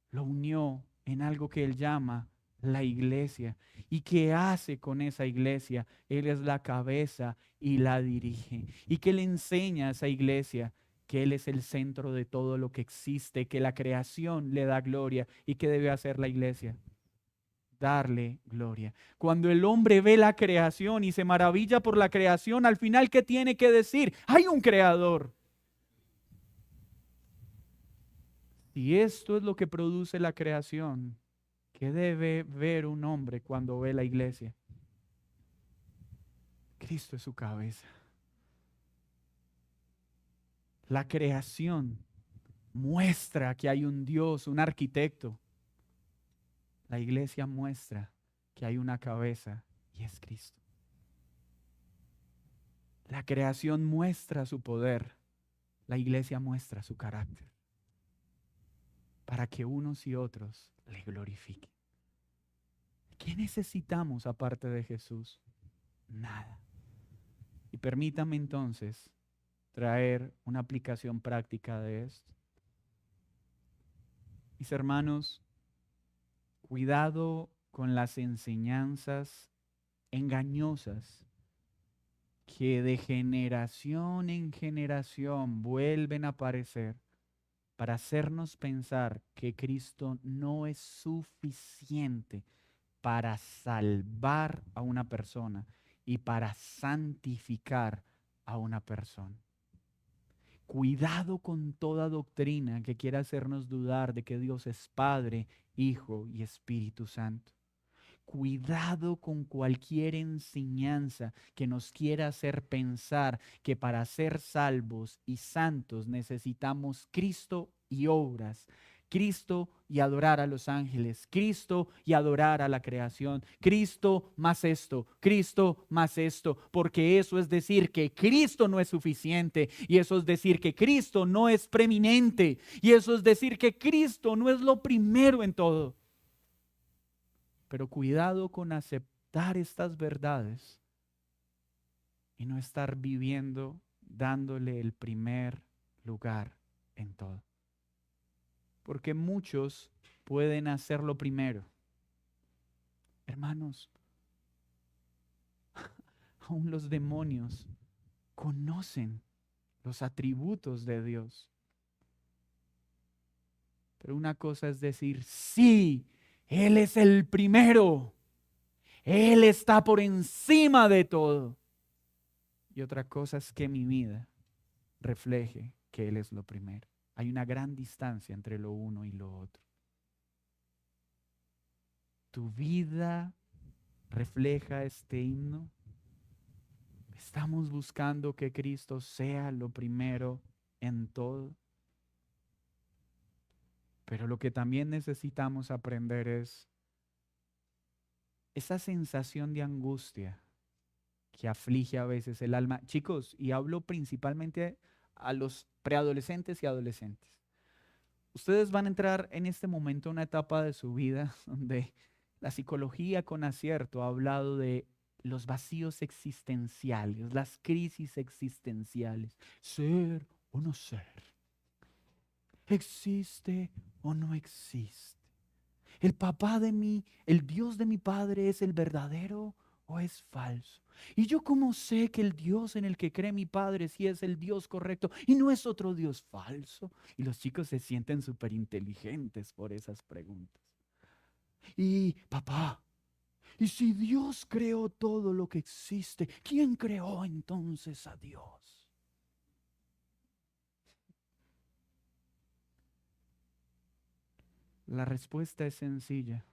Lo unió en algo que Él llama la iglesia. ¿Y qué hace con esa iglesia? Él es la cabeza y la dirige. ¿Y qué le enseña a esa iglesia? Que Él es el centro de todo lo que existe, que la creación le da gloria. ¿Y qué debe hacer la iglesia? Darle gloria. Cuando el hombre ve la creación y se maravilla por la creación, al final, ¿qué tiene que decir? Hay un creador. Y esto es lo que produce la creación. ¿Qué debe ver un hombre cuando ve la iglesia? Cristo es su cabeza. La creación muestra que hay un Dios, un arquitecto. La iglesia muestra que hay una cabeza y es Cristo. La creación muestra su poder. La iglesia muestra su carácter. Para que unos y otros le glorifiquen. ¿Qué necesitamos aparte de Jesús? Nada. Y permítame entonces traer una aplicación práctica de esto. Mis hermanos, cuidado con las enseñanzas engañosas que de generación en generación vuelven a aparecer para hacernos pensar que Cristo no es suficiente para salvar a una persona y para santificar a una persona. Cuidado con toda doctrina que quiera hacernos dudar de que Dios es Padre, Hijo y Espíritu Santo. Cuidado con cualquier enseñanza que nos quiera hacer pensar que para ser salvos y santos necesitamos Cristo y obras, Cristo y adorar a los ángeles, Cristo y adorar a la creación, Cristo más esto, Cristo más esto, porque eso es decir que Cristo no es suficiente y eso es decir que Cristo no es preeminente y eso es decir que Cristo no es lo primero en todo. Pero cuidado con aceptar estas verdades y no estar viviendo dándole el primer lugar en todo. Porque muchos pueden hacerlo primero. Hermanos, aún los demonios conocen los atributos de Dios. Pero una cosa es decir, sí, Él es el primero. Él está por encima de todo. Y otra cosa es que mi vida refleje que Él es lo primero. Hay una gran distancia entre lo uno y lo otro. ¿Tu vida refleja este himno? ¿Estamos buscando que Cristo sea lo primero en todo? Pero lo que también necesitamos aprender es esa sensación de angustia que aflige a veces el alma. Chicos, y hablo principalmente a los preadolescentes y adolescentes. Ustedes van a entrar en este momento a una etapa de su vida donde la psicología con acierto ha hablado de los vacíos existenciales, las crisis existenciales. Ser o no ser. ¿Existe o no existe? ¿El papá de mí, el Dios de mi padre es el verdadero o es falso? ¿Y yo cómo sé que el Dios en el que cree mi padre sí es el Dios correcto y no es otro Dios falso? Y los chicos se sienten súper inteligentes por esas preguntas. Y papá, ¿y si Dios creó todo lo que existe, quién creó entonces a Dios? La respuesta es sencilla.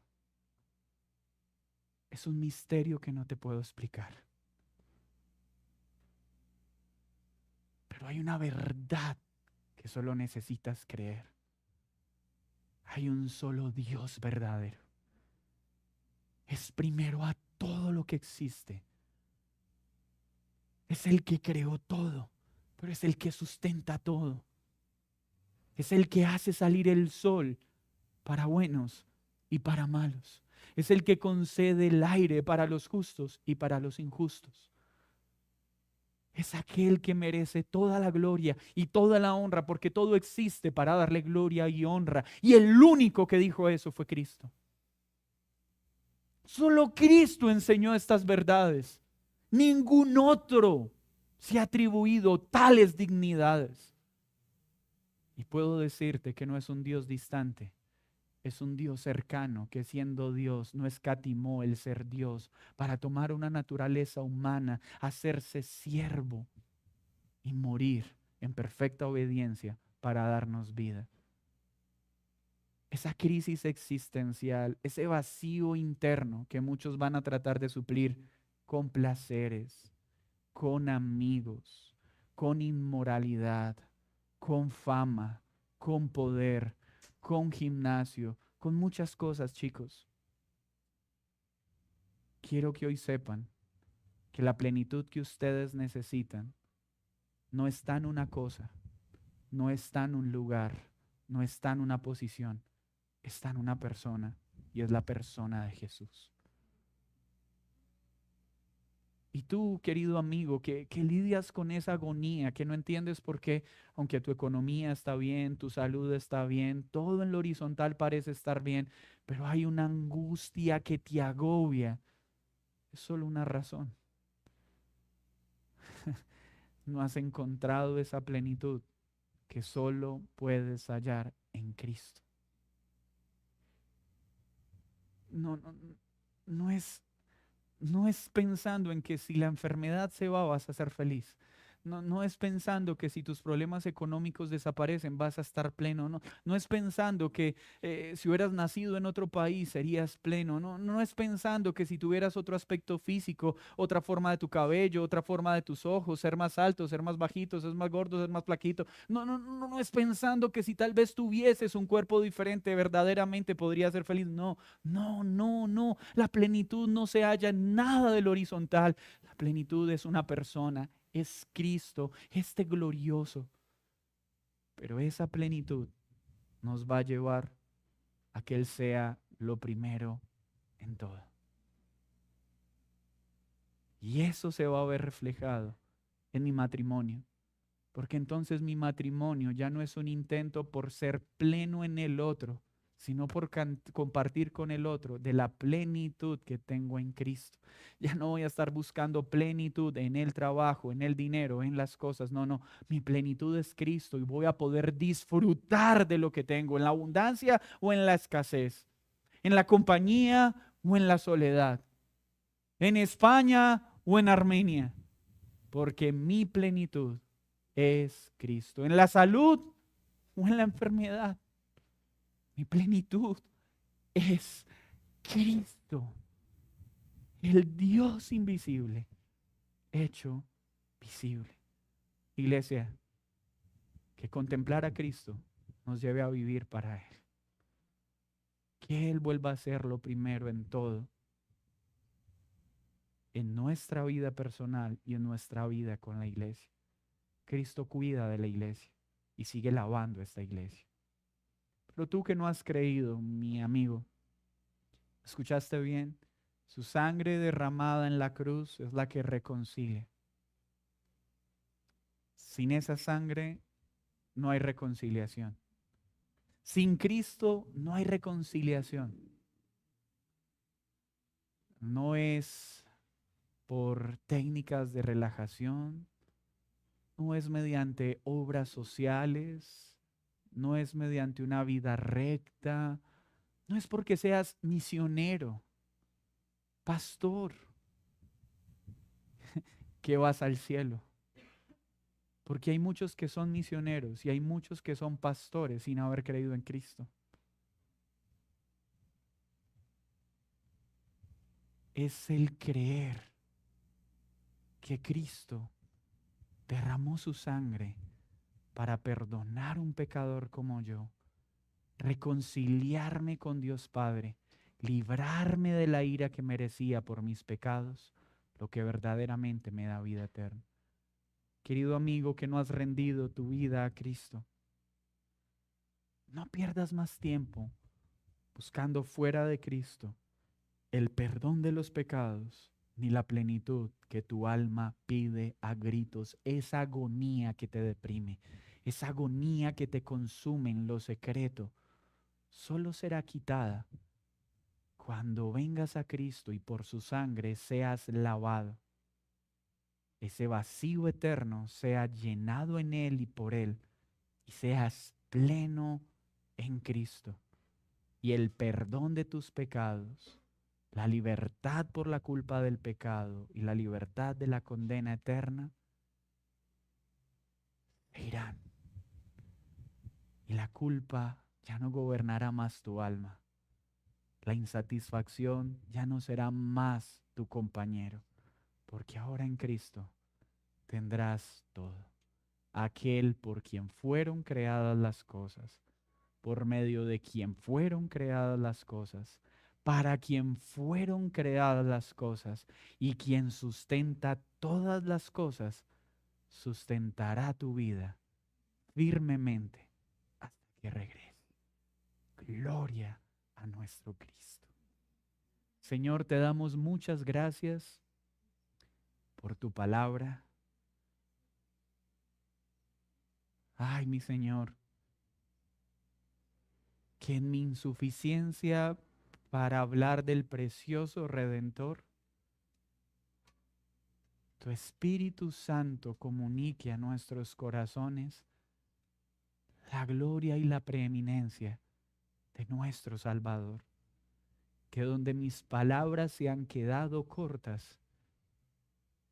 Es un misterio que no te puedo explicar. Pero hay una verdad que solo necesitas creer. Hay un solo Dios verdadero. Es primero a todo lo que existe. Es el que creó todo, pero es el que sustenta todo. Es el que hace salir el sol para buenos y para malos. Es el que concede el aire para los justos y para los injustos. Es aquel que merece toda la gloria y toda la honra, porque todo existe para darle gloria y honra. Y el único que dijo eso fue Cristo. Solo Cristo enseñó estas verdades. Ningún otro se ha atribuido tales dignidades. Y puedo decirte que no es un Dios distante, es un Dios cercano que siendo Dios no escatimó el ser Dios para tomar una naturaleza humana, hacerse siervo y morir en perfecta obediencia para darnos vida. Esa crisis existencial, ese vacío interno que muchos van a tratar de suplir con placeres, con amigos, con inmoralidad, con fama, con poder, con gimnasio, con muchas cosas, chicos. Quiero que hoy sepan que la plenitud que ustedes necesitan no está en una cosa, no está en un lugar, no está en una posición, está en una persona y es la persona de Jesús. Y tú, querido amigo, que lidias con esa agonía, que no entiendes por qué, aunque tu economía está bien, tu salud está bien, todo en lo horizontal parece estar bien, pero hay una angustia que te agobia. Es solo una razón. No has encontrado esa plenitud que solo puedes hallar en Cristo. No, no, no es No es pensando en que si la enfermedad se va vas a ser feliz. No, no es pensando que si tus problemas económicos desaparecen vas a estar pleno. No, no es pensando que si hubieras nacido en otro país serías pleno. No, no es pensando que si tuvieras otro aspecto físico, otra forma de tu cabello, otra forma de tus ojos, ser más alto, ser más bajito, ser más gordo, ser más flaquito. No es pensando que si tal vez tuvieses un cuerpo diferente verdaderamente podrías ser feliz. No. La plenitud no se halla en nada del horizontal. La plenitud es una persona, es Cristo, este glorioso. Pero esa plenitud nos va a llevar a que Él sea lo primero en todo. Y eso se va a ver reflejado en mi matrimonio. Porque entonces mi matrimonio ya no es un intento por ser pleno en el otro, sino por compartir con el otro de la plenitud que tengo en Cristo. Ya no voy a estar buscando plenitud en el trabajo, en el dinero, en las cosas. No. Mi plenitud es Cristo y voy a poder disfrutar de lo que tengo, en la abundancia o en la escasez, en la compañía o en la soledad, en España o en Armenia, porque mi plenitud es Cristo. En la salud o en la enfermedad, mi plenitud es Cristo, el Dios invisible, hecho visible. Iglesia, que contemplar a Cristo nos lleve a vivir para Él. Que Él vuelva a ser lo primero en todo, en nuestra vida personal y en nuestra vida con la iglesia. Cristo cuida de la iglesia y sigue lavando esta iglesia. Pero tú que no has creído, mi amigo, ¿escuchaste bien? Su sangre derramada en la cruz es la que reconcilia. Sin esa sangre no hay reconciliación. Sin Cristo no hay reconciliación. No es por técnicas de relajación, no es mediante obras sociales, no es mediante una vida recta, no es porque seas misionero, pastor, que vas al cielo. Porque hay muchos que son misioneros y hay muchos que son pastores sin haber creído en Cristo. Es el creer que Cristo derramó su sangre para perdonar un pecador como yo, reconciliarme con Dios Padre, librarme de la ira que merecía por mis pecados, lo que verdaderamente me da vida eterna. Querido amigo que no has rendido tu vida a Cristo, no pierdas más tiempo buscando fuera de Cristo el perdón de los pecados, ni la plenitud que tu alma pide a gritos, esa agonía que te deprime, esa agonía que te consume en lo secreto, solo será quitada cuando vengas a Cristo y por su sangre seas lavado. Ese vacío eterno sea llenado en Él y por Él, y seas pleno en Cristo. Y el perdón de tus pecados, la libertad por la culpa del pecado y la libertad de la condena eterna irán. Y la culpa ya no gobernará más tu alma. La insatisfacción ya no será más tu compañero, porque ahora en Cristo tendrás todo. Aquel por quien fueron creadas las cosas, por medio de quien fueron creadas las cosas, para quien fueron creadas las cosas y quien sustenta todas las cosas, sustentará tu vida firmemente hasta que regrese. Gloria a nuestro Cristo. Señor, te damos muchas gracias por tu palabra. Ay, mi Señor, que en mi insuficiencia para hablar del precioso Redentor, tu Espíritu Santo comunique a nuestros corazones la gloria y la preeminencia de nuestro Salvador. Que donde mis palabras se han quedado cortas,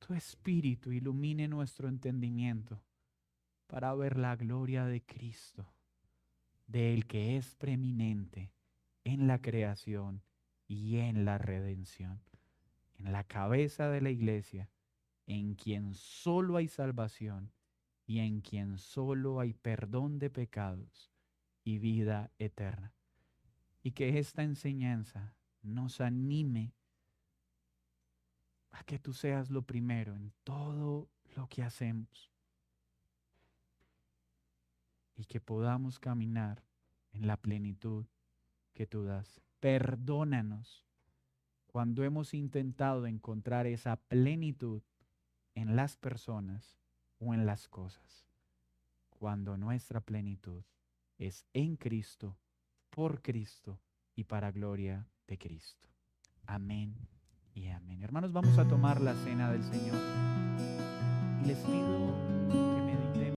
tu Espíritu ilumine nuestro entendimiento para ver la gloria de Cristo, del que es preeminente en la creación y en la redención, en la cabeza de la iglesia, en quien solo hay salvación y en quien solo hay perdón de pecados y vida eterna. Y que esta enseñanza nos anime a que tú seas lo primero en todo lo que hacemos y que podamos caminar en la plenitud que tú das. Perdónanos cuando hemos intentado encontrar esa plenitud en las personas o en las cosas, cuando nuestra plenitud es en Cristo, por Cristo y para gloria de Cristo. Amén y amén. Hermanos, vamos a tomar la cena del Señor y les pido